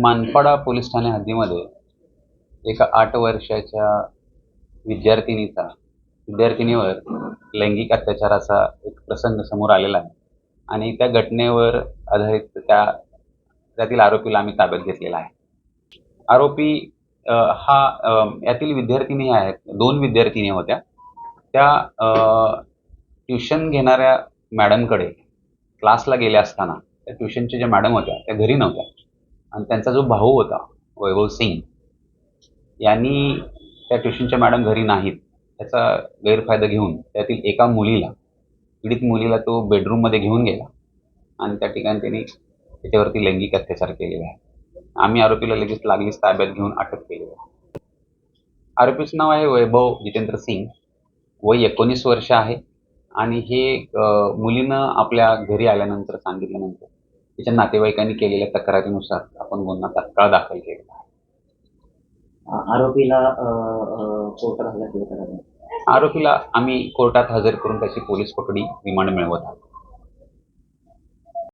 Manpada police Thane हद्दीमध्ये एका 8 वर्षाच्या विद्यार्थिनीवर लैंगिक अत्याचाराचा एक प्रसंग समोर आलेला आहे आणि त्या घटनेवर आधारित त्यातील आरोपीला आम्ही ताब्यात घेतलेला आहे. आरोपी यातील विद्यार्थिनी आहेत. 2 विद्यार्थिनी होत्या. त्या ट्युशन घेणाऱ्या मॅडमकडे क्लासला गेल्या असताना त्या ट्युशनच्या ज्या मॅडम होत्या त्या घरी नव्हत्या आणि त्यांचा जो भाऊ होता वैभव सिंग यांनी त्या ट्युशनच्या मॅडम घरी नाहीत याचा गैरफायदा घेऊन त्यातील एका पीडित मुलीला तो बेडरूममध्ये घेऊन गेला आणि त्या ठिकाणी त्यांनी त्याच्यावरती लैंगिक अत्याचार केलेले आहे. आम्ही आरोपीला लगेच लागलीच ताब्यात घेऊन अटक केलेली आहे. आरोपीचं नाव आहे वैभव जितेंद्र सिंग. वय 19 वर्ष आहे आणि हे मुलीनं आपल्या घरी आल्यानंतर सांगितल्यानंतर तिच्या नातेवाईकांनी केलेल्या तक्रारीनुसार आपण गुन्हा तात्काळ दाखल केलेला आहे. आरोपीला कोर्टात हजर केलं. आरोपीला आम्ही कोर्टात हजर करून त्याची पोलीस कोठडी रिमांड मिळवत आहोत.